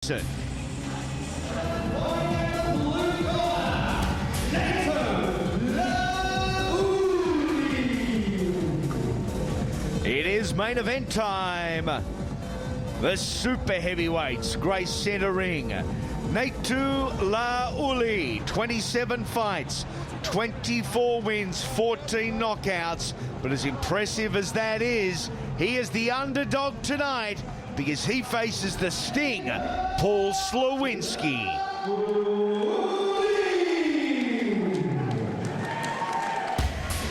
Nato, it is main event time. The super heavyweights grace center ring. Nato Lauili, 27 fights, 24 wins, 14 knockouts. But as impressive as that is, he is the underdog tonight because he faces the Sting, Paul Slowinski.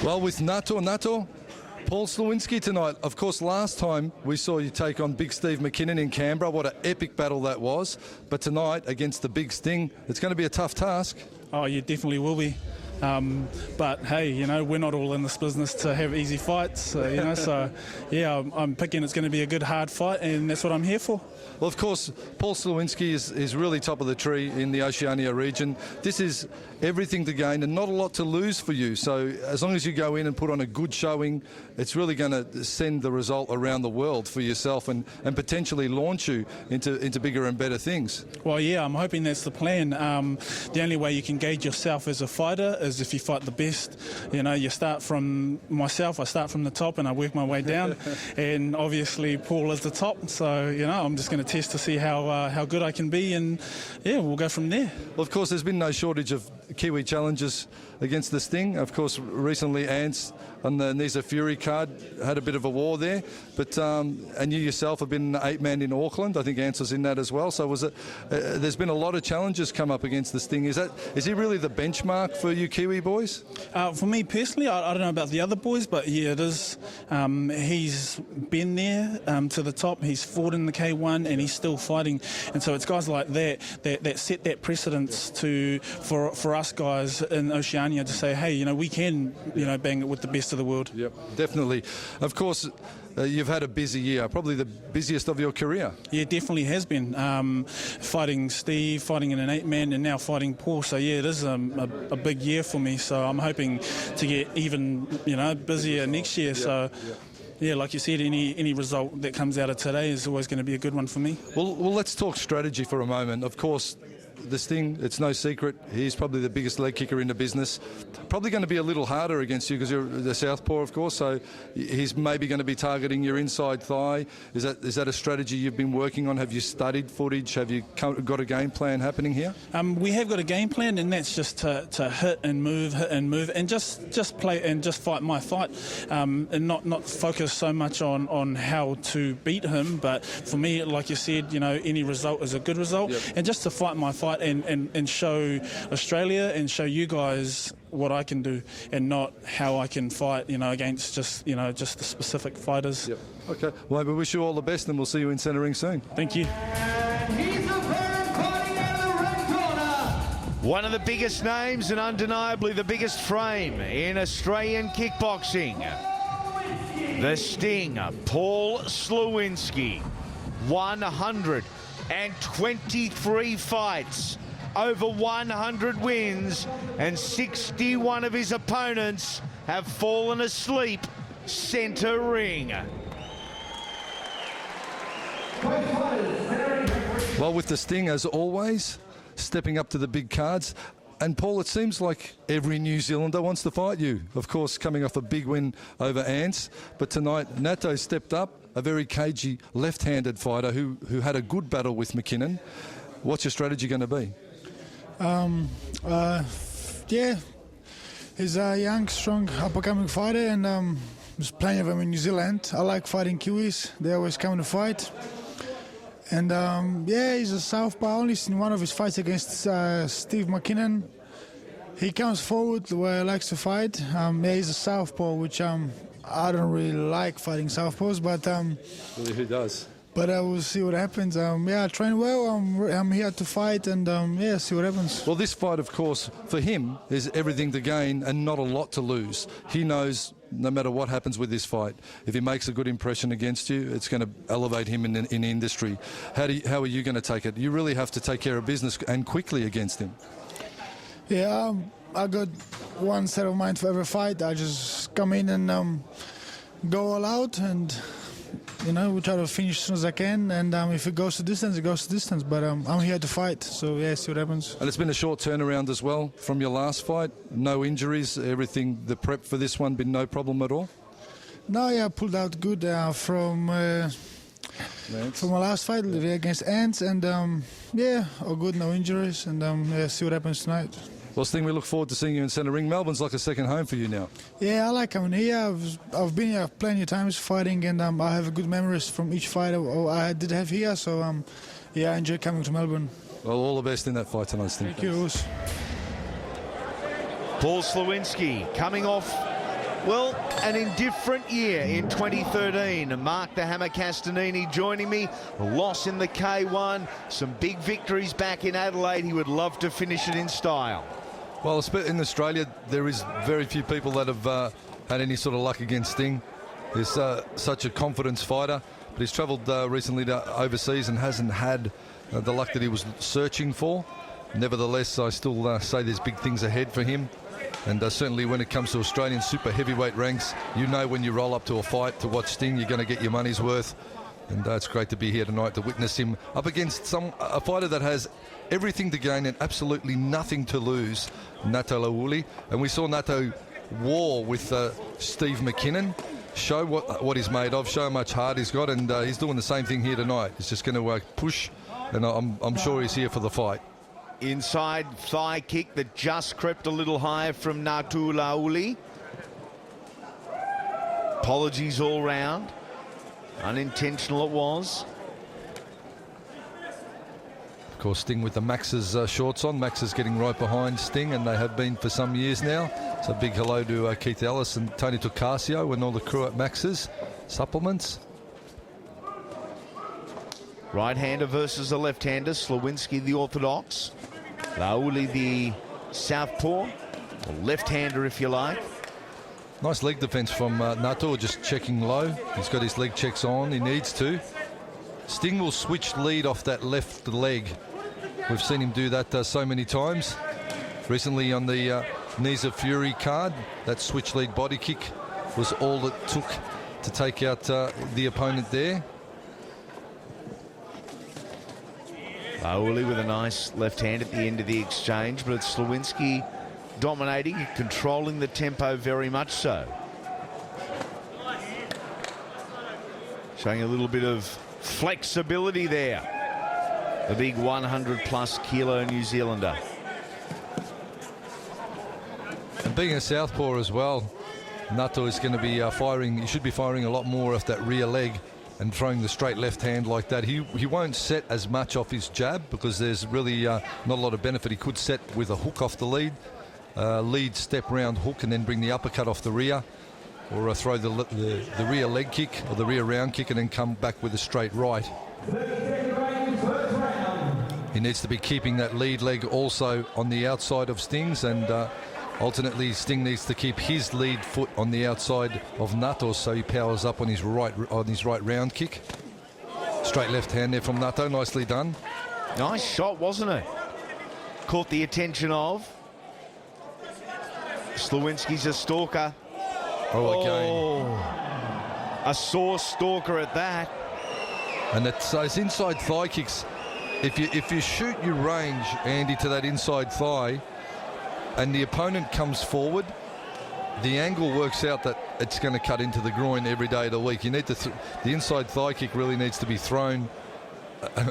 Well, with Nato, Paul Slowinski tonight. Of course, last time we saw you take on Big Steve McKinnon in Canberra. What an epic battle that was. But tonight, against the Big Sting, it's going to be a tough task. Oh, you definitely will be. But hey, you know, we're not all in this business to have easy fights, you know, so yeah, I'm picking it's going to be a good hard fight, and that's what I'm here for. Well, of course, Paul Slowinski is really top of the tree in the Oceania region. This is everything to gain and not a lot to lose for you. So as long as you go in and put on a good showing, it's really going to send the result around the world for yourself and potentially launch you into bigger and better things. Well, yeah, I'm hoping that's the plan. The only way you can gauge yourself as a fighter is if you fight the best. You know, you start from myself, I start from the top and I work my way down. And obviously Paul is the top, so, you know, I'm just going to test to see how good I can be, and yeah, we'll go from there. Well, of course, there's been no shortage of Kiwi challenges against the Sting. Of course, recently Ants on the Nisa Fury card had a bit of a war there, but and you yourself have been an 8-man in Auckland. I think Ants was in that as well. So was it? There's been a lot of challenges come up against the Sting. Is he really the benchmark for you Kiwi boys? For me personally, I don't know about the other boys, but yeah, it is. He's been there to the top. He's fought in the K1, and he's still fighting. And so it's guys like that set that precedence for us guys in Oceania to say, hey, you know, we can, you know, bang it with the best of the world. Yep, definitely. Of course, you've had a busy year, probably the busiest of your career. Yeah, it definitely has been. Fighting Steve, fighting in an 8-man, and now fighting Paul. So yeah, it is a big year for me. So I'm hoping to get even, you know, busier next year. So. Yeah, like you said, any result that comes out of today is always going to be a good one for me. Well, let's talk strategy for a moment. Of course, the Sting, it's no secret, he's probably the biggest leg kicker in the business. Probably going to be a little harder against you because you're the southpaw, of course, so he's maybe going to be targeting your inside thigh. Is that a strategy you've been working on? Have you studied footage? Have you got a game plan happening here? We have got a game plan, and that's just to hit and move, and just play and just fight my fight, and not focus so much on how to beat him. But for me, like you said, you know, any result is a good result, yep. And just to fight my fight and show Australia and show you guys what I can do, and not how I can fight, you know, against just the specific fighters. Yep. Okay. Well, we wish you all the best, and we'll see you in centre ring soon. Thank you. One of the biggest names and undeniably the biggest frame in Australian kickboxing. The Sting, Paul Slowinski, 123 fights, over 100 wins, and 61 of his opponents have fallen asleep center ring. Well, with the Sting, as always, stepping up to the big cards. And Paul, it seems like every New Zealander wants to fight you. Of course, coming off a big win over Ants, but tonight Nato stepped up, a very cagey left-handed fighter who had a good battle with McKinnon. What's your strategy going to be? Yeah, he's a young, strong, up-and-coming fighter, and there's plenty of them in New Zealand. I like fighting Kiwis. They always come to fight. And yeah, he's a southpaw. I only seen one of his fights against Steve McKinnon. He comes forward where he likes to fight. Yeah, he's a southpaw, which I don't really like fighting southpaws, but Really, who does? But we'll see what happens. Yeah, I train well. I'm here to fight, and yeah, see what happens. Well, this fight, of course, for him is everything to gain and not a lot to lose. He knows no matter what happens with this fight, if he makes a good impression against you, it's going to elevate him in the industry. How are you going to take it? You really have to take care of business and quickly against him. Yeah, I got one set of mind for every fight. I just come in and go all out and we try to finish as soon as I can, and if it goes to distance, it goes to distance. But I'm here to fight, so yeah, see what happens. And it's been a short turnaround as well from your last fight. No injuries, everything, the prep for this one been no problem at all? No, yeah, I pulled out good from my last fight against Ants, and yeah, all good, no injuries, and yeah, see what happens tonight. Well, Sting, we look forward to seeing you in Centre Ring. Melbourne's like a second home for you now. Yeah, I like coming here. I've been here plenty of times fighting, and I have good memories from each fight I did have here. So yeah, I enjoy coming to Melbourne. Well, all the best in that fight tonight, Sting. Thank you. Paul Slowinski coming off, well, an indifferent year in 2013. Mark the Hammer Castanini joining me. A loss in the K1, some big victories back in Adelaide. He would love to finish it in style. Well, in Australia, there is very few people that have had any sort of luck against Sting. He's such a confidence fighter, but he's travelled recently to overseas and hasn't had the luck that he was searching for. Nevertheless, I still say there's big things ahead for him. And certainly when it comes to Australian super heavyweight ranks, when you roll up to a fight to watch Sting, you're going to get your money's worth. And it's great to be here tonight to witness him up against a fighter that has everything to gain and absolutely nothing to lose, Nato Lauili. And we saw Nato war with Steve McKinnon, show what he's made of, show how much heart he's got, and he's doing the same thing here tonight. He's just going to push, and I'm sure he's here for the fight. Inside thigh kick that just crept a little higher from Nato Lauili. Apologies all round. Unintentional it was. Of course, Sting with the Max's shorts on. Max is getting right behind Sting, and they have been for some years now. So big hello to Keith Ellis and Tony Tucasio and all the crew at Max's Supplements. Right-hander versus a left-hander. Slowinski the orthodox. Lauili the southpaw. Or left-hander if you like. Nice leg defence from Nato, just checking low. He's got his leg checks on. He needs to. Sting will switch lead off that left leg. We've seen him do that so many times. Recently on the Knees of Fury card, that switch lead body kick was all it took to take out the opponent there. Lauili with a nice left hand at the end of the exchange, but it's Slowinski dominating and controlling the tempo very much so. Showing a little bit of flexibility there. The big 100-plus kilo New Zealander. And being a southpaw as well, Nato is going to be firing. He should be firing a lot more off that rear leg and throwing the straight left hand like that. He won't set as much off his jab because there's really not a lot of benefit. He could set with a hook off the lead step round hook and then bring the uppercut off the rear, or throw the rear leg kick or the rear round kick and then come back with a straight right. He needs to be keeping that lead leg also on the outside of Sting's, and alternately Sting needs to keep his lead foot on the outside of Nato so he powers up on his right round kick. Straight left hand there from Nato, nicely done. Nice shot, wasn't it? Caught the attention of Slowinski's a stalker. Oh, again. Oh, a sore stalker at that. And it's those inside thigh kicks. If you shoot your range, Andy, to that inside thigh, and the opponent comes forward, the angle works out that it's going to cut into the groin every day of the week. You need to the inside thigh kick really needs to be thrown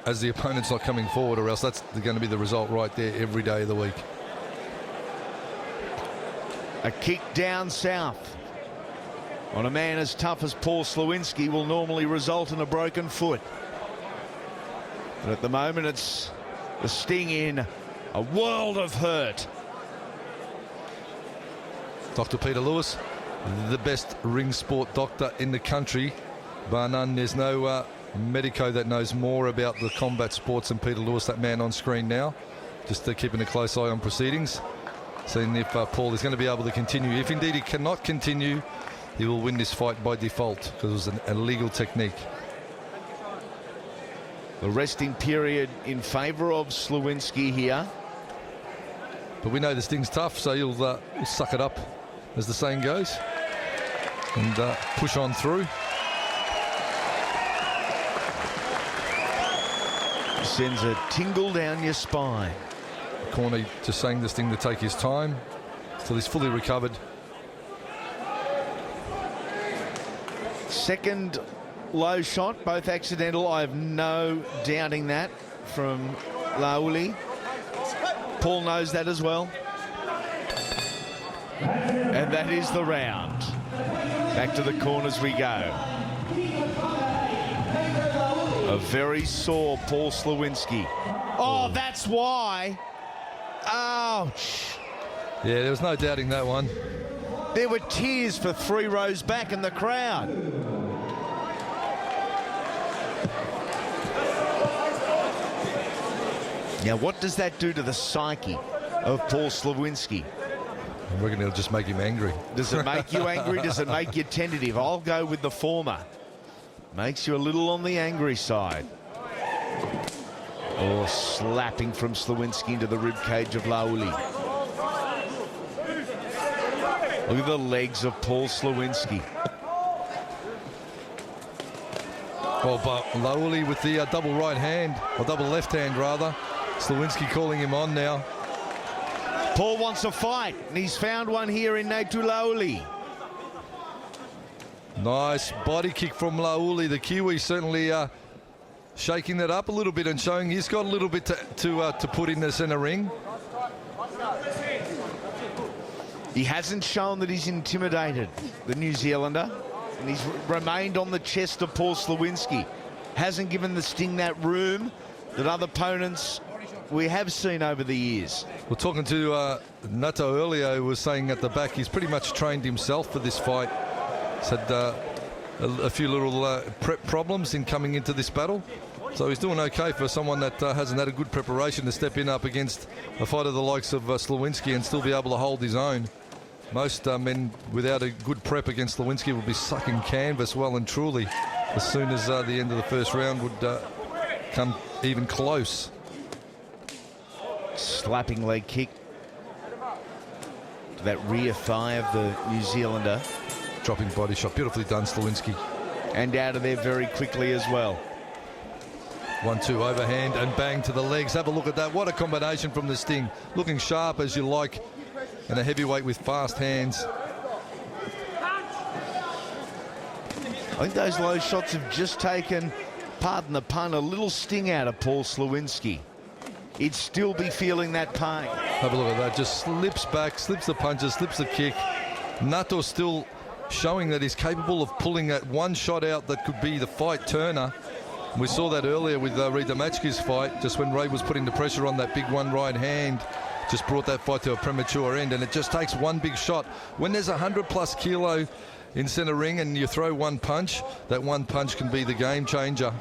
as the opponent's not coming forward, or else that's going to be the result right there every day of the week. A kick down south on a man as tough as Paul Slowinski will normally result in a broken foot. But at the moment, it's the Sting in a world of hurt. Dr. Peter Lewis, the best ring sport doctor in the country, bar none. There's no medico that knows more about the combat sports than Peter Lewis, that man on screen now. Just keeping a close eye on proceedings, seeing if Paul is going to be able to continue. If indeed he cannot continue, he will win this fight by default because it was an illegal technique. The resting period in favour of Slowinski here. But we know the Sting's tough, so he'll suck it up, as the saying goes, and push on through. Sends a tingle down your spine. Corner just saying this thing to take his time till he's fully recovered. Second low shot, both accidental. I have no doubting that from Lauili. Paul knows that as well. And that is the round. Back to the corners we go. A very sore Paul Slowinski. Oh, that's why. Ouch. Yeah, there was no doubting that one. There were tears for 3 rows back in the crowd. Now, what does that do to the psyche of Paul Slowinski? I reckon it'll just make him angry. Does it make you angry? Does it make you tentative? I'll go with the former. Makes you a little on the angry side. Oh, slapping from Slowinski into the ribcage of Lauili. Look at the legs of Paul Slowinski. Oh, but Lauili with the double right hand, or double left hand rather. Slowinski calling him on now. Paul wants a fight, and he's found one here in Nato Lauili. Nice body kick from Lauili. The Kiwi certainly shaking that up a little bit and showing he's got a little bit to put in the centre ring. He hasn't shown that he's intimidated, the New Zealander, and he's remained on the chest of Paul Slowinski. Hasn't given the Sting that room that other opponents we have seen over the years. We're talking to Nato earlier, who was saying at the back he's pretty much trained himself for this fight. He's had a few little prep problems in coming into this battle. So he's doing okay for someone that hasn't had a good preparation to step in up against a fighter the likes of Slowinski and still be able to hold his own. Most men without a good prep against Slowinski will be sucking canvas well and truly as soon as the end of the first round would come even close. Slapping leg kick to that rear thigh of the New Zealander. Dropping body shot, beautifully done, Slowinski. And out of there very quickly as well. 1-2 overhand and bang to the legs. Have a look at that. What a combination from the Sting. Looking sharp as you like, and a heavyweight with fast hands. I think those low shots have just taken, pardon the pun, a little sting out of Paul Slowinski. He'd still be feeling that pain. Have a look at that. Just slips back, slips the punches, slips the kick. Nato still showing that he's capable of pulling that one shot out that could be the fight turner. We saw that earlier with Reid Damachki's fight, just when Ray was putting the pressure on that big one right hand, just brought that fight to a premature end, and it just takes one big shot. When there's 100+ kilo in centre ring and you throw one punch, that one punch can be the game changer.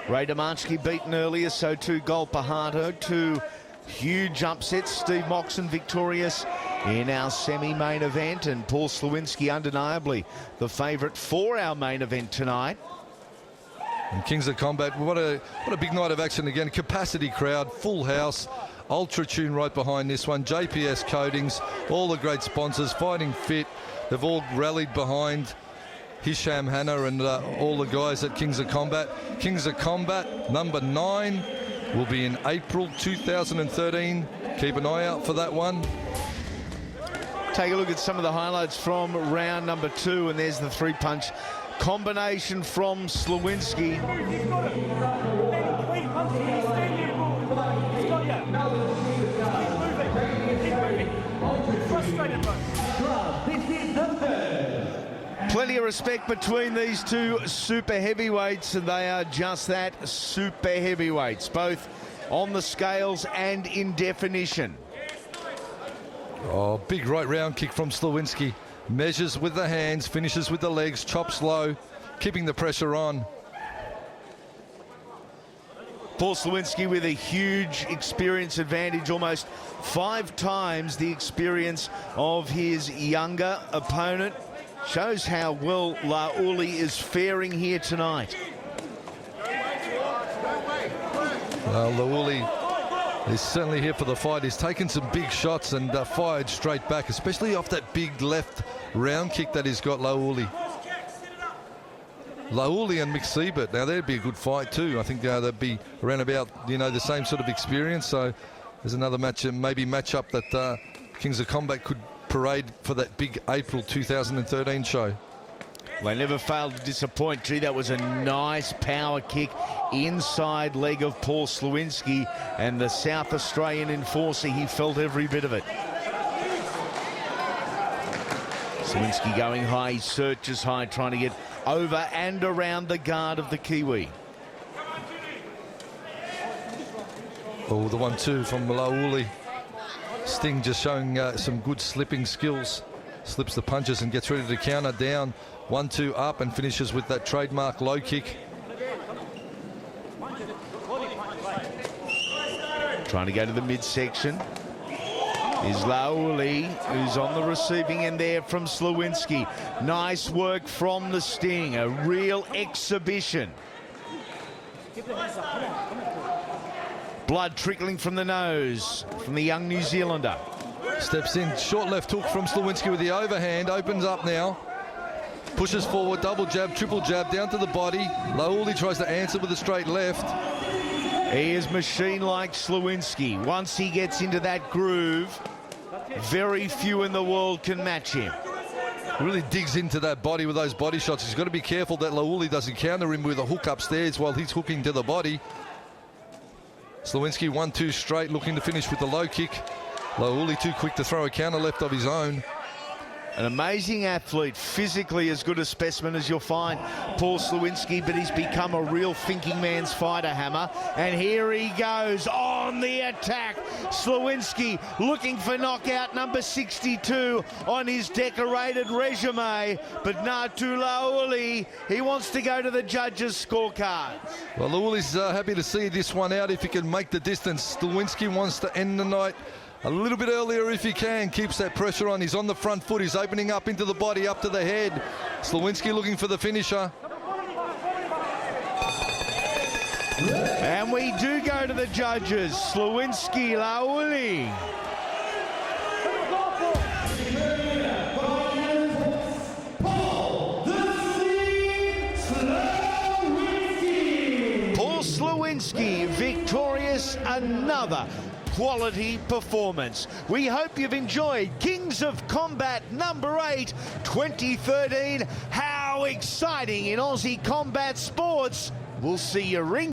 Ray Damachki beaten earlier, so too Golpahato. 2 huge upsets. Steve Moxon victorious in our semi-main event, and Paul Slowinski undeniably the favourite for our main event tonight. And Kings of Combat, what a big night of action again. Capacity crowd, full house, ultra tune right behind this one. JPS Coatings, all the great sponsors, Fighting Fit. They've all rallied behind Hisham Hanna and all the guys at Kings of Combat. Kings of Combat number 9 will be in April 2013. Keep an eye out for that one. Take a look at some of the highlights from round number 2, and there's the 3-punch combination from Slowinski. Plenty of respect between these two super heavyweights, and they are just that, super heavyweights, both on the scales and in definition. Oh, big right round kick from Slowinski. Measures with the hands, finishes with the legs, chops low, keeping the pressure on. Paul Slowinski with a huge experience advantage, almost 5 times the experience of his younger opponent. Shows how well Lauili is faring here tonight. Lauili is certainly here for the fight. He's taken some big shots and fired straight back, especially off that big left round kick that he's got, Lauili. Lauili and Mick Siebert. Now that'd be a good fight too. I think they'd be around about the same sort of experience. So there's another match, maybe matchup that Kings of Combat could parade for that big April 2013 show. They never failed to disappoint. Gee, that was a nice power kick inside leg of Paul Slowinski, and the South Australian enforcer, he felt every bit of it. Slowinski going high, he searches high, trying to get over and around the guard of the Kiwi. Oh, the 1-2 from Lauili. Sting just showing some good slipping skills. Slips the punches and gets ready to counter down. 1-2 up and finishes with that trademark low kick. Trying to go to the midsection is Lauili, who's on the receiving end there from Slowinski. Nice work from the Sting, a real exhibition. Blood trickling from the nose from the young New Zealander. Steps in, short left hook from Slowinski with the overhand, opens up now. Pushes forward, double jab, triple jab, down to the body. Lauili tries to answer with a straight left. He is machine-like Slowinski. Once he gets into that groove, very few in the world can match him. Really digs into that body with those body shots. He's got to be careful that Lauili doesn't counter him with a hook upstairs while he's hooking to the body. Slowinski 1-2 straight, looking to finish with the low kick. Lauili too quick to throw a counter left of his own. An amazing athlete, physically as good a specimen as you'll find, Paul Slowinski, but he's become a real thinking man's fighter, Hammer. And here he goes on the attack. Slowinski looking for knockout number 62 on his decorated resume, but Nato Lauili, he wants to go to the judges' scorecards. Well, Lauili's happy to see this one out if he can make the distance. Slowinski wants to end the night a little bit earlier if he can. Keeps that pressure on. He's on the front foot. He's opening up into the body, up to the head. Slowinski looking for the finisher. And we do go to the judges. Slowinski, Lauili. Paul Slowinski victorious, another quality performance. We hope you've enjoyed Kings of Combat number 8 2013. How exciting in Aussie combat sports. We'll see you ring.